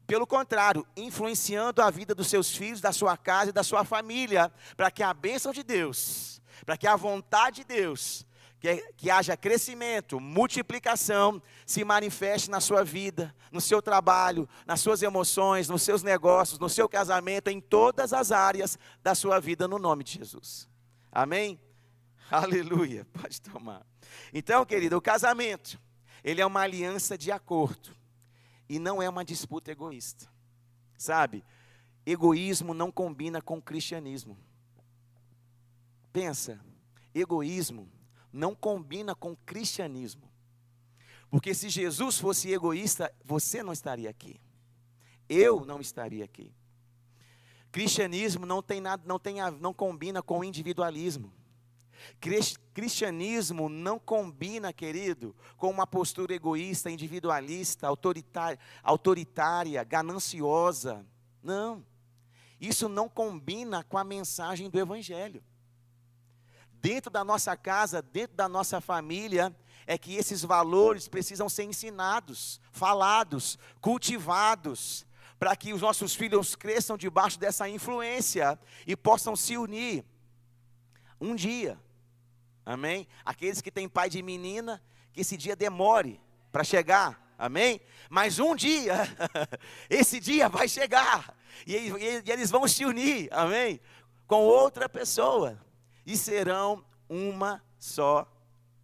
Pelo contrário, influenciando a vida dos seus filhos, da sua casa e da sua família, para que a bênção de Deus, para que a vontade de Deus, que haja crescimento, multiplicação, se manifeste na sua vida, no seu trabalho, nas suas emoções, nos seus negócios, no seu casamento, em todas as áreas da sua vida, no nome de Jesus. Amém? Aleluia. Pode tomar. Então, querido, o casamento, ele é uma aliança de acordo. E não é uma disputa egoísta. Sabe? Egoísmo não combina com cristianismo. Pensa, egoísmo não combina com cristianismo. Porque se Jesus fosse egoísta, você não estaria aqui. Eu não estaria aqui. Cristianismo não combina com individualismo. Cristianismo não combina, querido, com uma postura egoísta, individualista, autoritária, gananciosa. Não. Isso não combina com a mensagem do Evangelho. Dentro da nossa casa, dentro da nossa família, é que esses valores precisam ser ensinados, falados, cultivados, para que os nossos filhos cresçam debaixo dessa influência e possam se unir um dia. Amém? Aqueles que têm pai de menina, que esse dia demore para chegar. Amém? Mas um dia, esse dia vai chegar. E eles vão se unir. Amém? Com outra pessoa. E serão uma só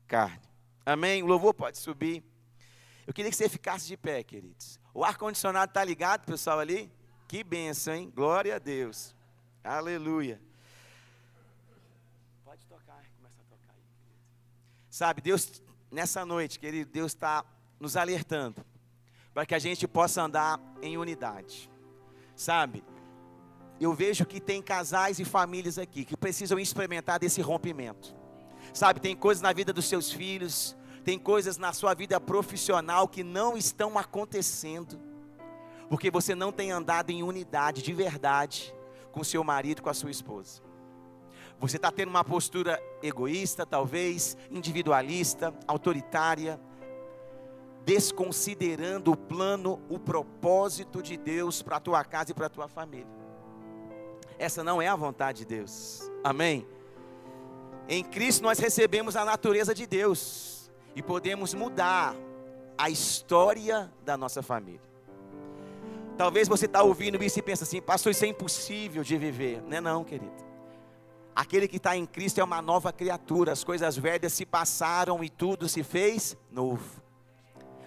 carne. Amém? O louvor pode subir. Eu queria que você ficasse de pé, queridos. O ar-condicionado está ligado, pessoal, ali? Que bênção, hein? Glória a Deus. Aleluia. Pode tocar, começa a tocar aí, querido. Sabe, Deus, nessa noite, querido, Deus está nos alertando para que a gente possa andar em unidade. Sabe, eu vejo que tem casais e famílias aqui que precisam experimentar desse rompimento. Sabe, tem coisas na vida dos seus filhos, tem coisas na sua vida profissional que não estão acontecendo, porque você não tem andado em unidade de verdade com seu marido, com a sua esposa. Você está tendo uma postura egoísta, talvez, individualista, autoritária, desconsiderando o plano, o propósito de Deus para a tua casa e para a tua família. Essa não é a vontade de Deus. Amém? Em Cristo nós recebemos a natureza de Deus e podemos mudar a história da nossa família. Talvez você está ouvindo isso e pensa assim: pastor, isso é impossível de viver. Não é não, querido. Aquele que está em Cristo é uma nova criatura. As coisas velhas se passaram e tudo se fez novo.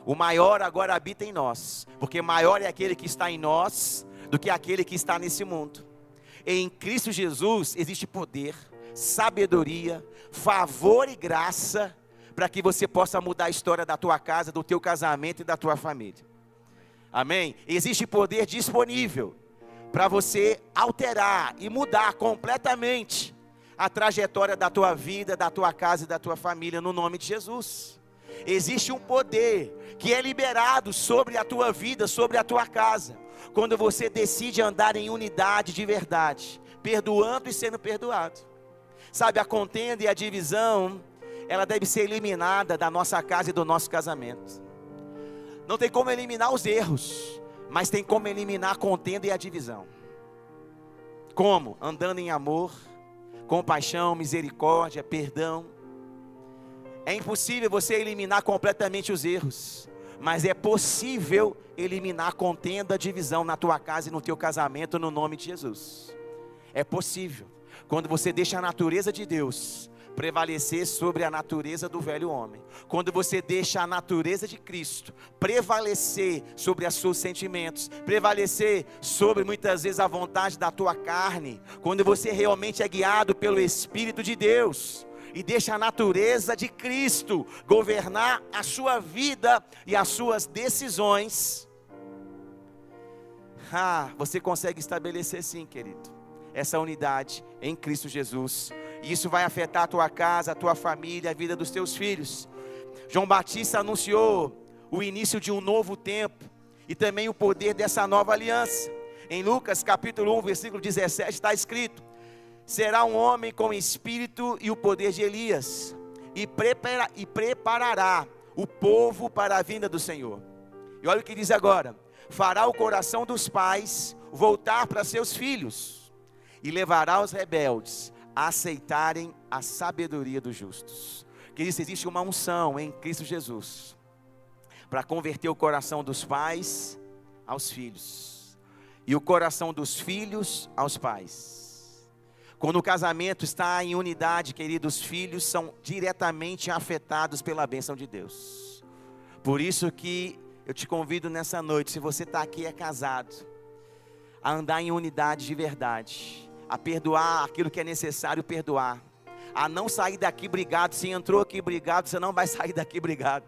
O maior agora habita em nós, porque maior é aquele que está em nós do que aquele que está nesse mundo. Em Cristo Jesus existe poder, sabedoria, favor e graça para que você possa mudar a história da tua casa, do teu casamento e da tua família. Amém? Existe poder disponível para você alterar e mudar completamente a trajetória da tua vida, da tua casa e da tua família, no nome de Jesus. Existe um poder que é liberado sobre a tua vida, sobre a tua casa, quando você decide andar em unidade de verdade, perdoando e sendo perdoado. Sabe, a contenda e a divisão, ela deve ser eliminada da nossa casa e do nosso casamento. Não tem como eliminar os erros, mas tem como eliminar a contenda e a divisão. Como? Andando em amor, compaixão, misericórdia, perdão. É impossível você eliminar completamente os erros, mas é possível eliminar a contenda, a divisão na tua casa e no teu casamento, no nome de Jesus. É possível, quando você deixa a natureza de Deus prevalecer sobre a natureza do velho homem. Quando você deixa a natureza de Cristo prevalecer sobre os seus sentimentos, prevalecer sobre muitas vezes a vontade da tua carne. Quando você realmente é guiado pelo Espírito de Deus e deixa a natureza de Cristo governar a sua vida e as suas decisões, você consegue estabelecer sim, querido, essa unidade em Cristo Jesus. E isso vai afetar a tua casa, a tua família, a vida dos teus filhos. João Batista anunciou o início de um novo tempo e também o poder dessa nova aliança. Em Lucas capítulo 1, versículo 17 está escrito: será um homem com espírito e o poder de Elias, e preparará o povo para a vinda do Senhor. E olha o que diz agora: fará o coração dos pais voltar para seus filhos, e levará os rebeldes a aceitarem a sabedoria dos justos. Que isso, existe uma unção em Cristo Jesus para converter o coração dos pais aos filhos e o coração dos filhos aos pais. Quando o casamento está em unidade, queridos, os filhos são diretamente afetados pela bênção de Deus. Por isso que eu te convido nessa noite, se você está aqui e é casado, a andar em unidade de verdade, a perdoar aquilo que é necessário perdoar, a não sair daqui brigado. Se entrou aqui brigado, você não vai sair daqui brigado,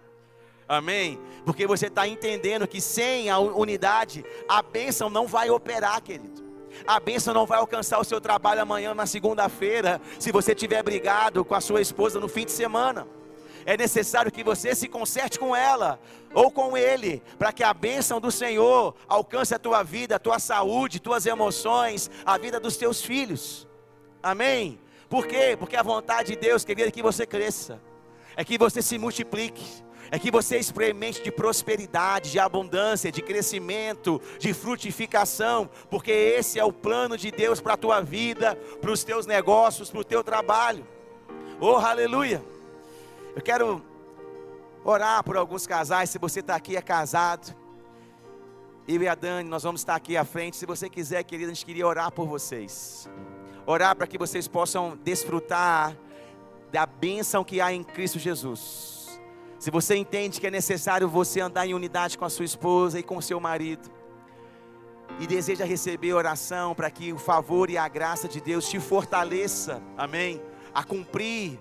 amém? Porque você está entendendo que sem a unidade, a bênção não vai operar, querido. A bênção não vai alcançar o seu trabalho amanhã, na segunda-feira, se você tiver brigado com a sua esposa no fim de semana. É necessário que você se conserte com ela, ou com ele, para que a bênção do Senhor alcance a tua vida, a tua saúde, tuas emoções, a vida dos teus filhos, amém? Por quê? Porque a vontade de Deus, querido, é que você cresça, é que você se multiplique, é que você experimente de prosperidade, de abundância, de crescimento, de frutificação, porque esse é o plano de Deus para a tua vida, para os teus negócios, para o teu trabalho. Oh, aleluia! Eu quero orar por alguns casais. Se você está aqui e é casado, eu e a Dani, nós vamos estar aqui à frente. Se você quiser, querida, a gente queria orar por vocês. Orar para que vocês possam desfrutar da bênção que há em Cristo Jesus. Se você entende que é necessário você andar em unidade com a sua esposa e com o seu marido, e deseja receber oração para que o favor e a graça de Deus te fortaleça, amém, a cumprir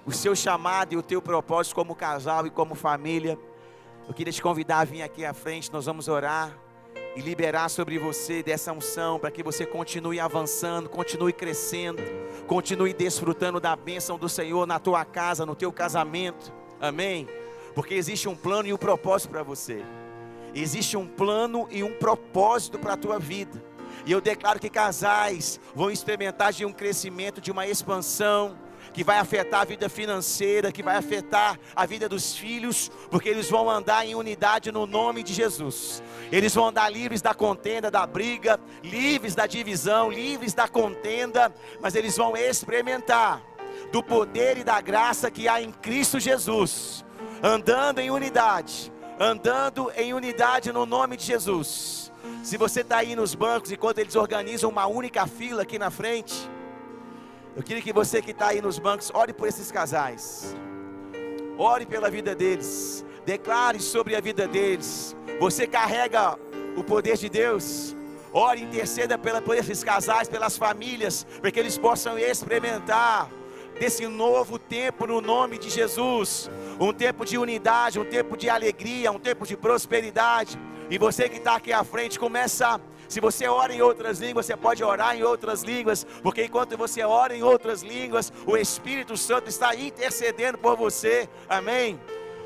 o seu chamado e o teu propósito como casal e como família, eu queria te convidar a vir aqui à frente. Nós vamos orar e liberar sobre você dessa unção, para que você continue avançando, continue crescendo, continue desfrutando da bênção do Senhor na tua casa, no teu casamento, amém? Porque existe um plano e um propósito para você, existe um plano e um propósito para a tua vida, e eu declaro que casais vão experimentar de um crescimento, de uma expansão, que vai afetar a vida financeira, que vai afetar a vida dos filhos, porque eles vão andar em unidade no nome de Jesus. Eles vão andar livres da contenda, da briga, livres da divisão, livres da contenda, mas eles vão experimentar do poder e da graça que há em Cristo Jesus, andando em unidade no nome de Jesus. Se você está aí nos bancos, enquanto eles organizam uma única fila aqui na frente, eu queria que você que está aí nos bancos, ore por esses casais, ore pela vida deles, declare sobre a vida deles. Você carrega o poder de Deus, ore, interceda por esses casais, pelas famílias, para que eles possam experimentar desse novo tempo no nome de Jesus, um tempo de unidade, um tempo de alegria, um tempo de prosperidade. E você que está aqui à frente, começa. Se você ora em outras línguas, você pode orar em outras línguas, porque enquanto você ora em outras línguas, o Espírito Santo está intercedendo por você, amém?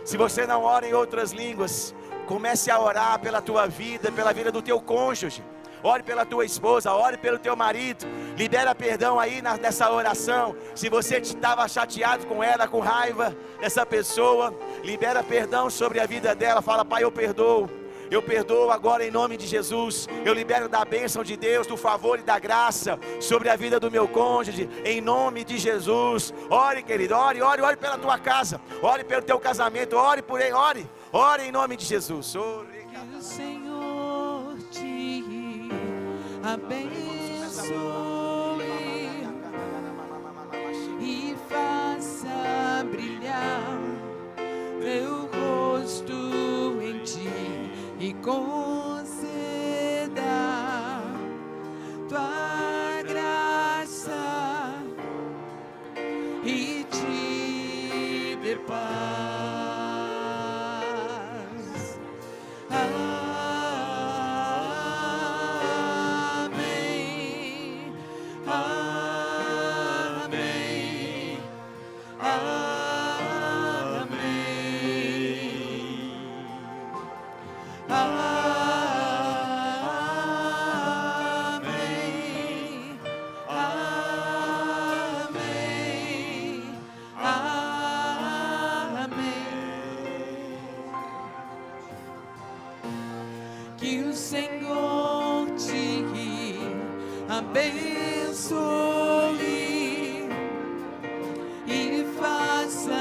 Se você não ora em outras línguas, comece a orar pela tua vida, pela vida do teu cônjuge, ore pela tua esposa, ore pelo teu marido. Libera perdão aí nessa oração. Se você estava chateado com ela, com raiva dessa pessoa, libera perdão sobre a vida dela. Fala: Pai, eu perdoo. Eu perdoo agora em nome de Jesus. Eu libero da bênção de Deus, do favor e da graça sobre a vida do meu cônjuge, em nome de Jesus. Ore, querido, ore pela tua casa, ore pelo teu casamento, ore por ele, ore em nome de Jesus. Que o Senhor te abençoe e faça brilhar teu rosto em ti e conceda tua graça e te dê paz. Amém, amém, amém, amém, amém, amém. Que o Senhor te abençoe e faça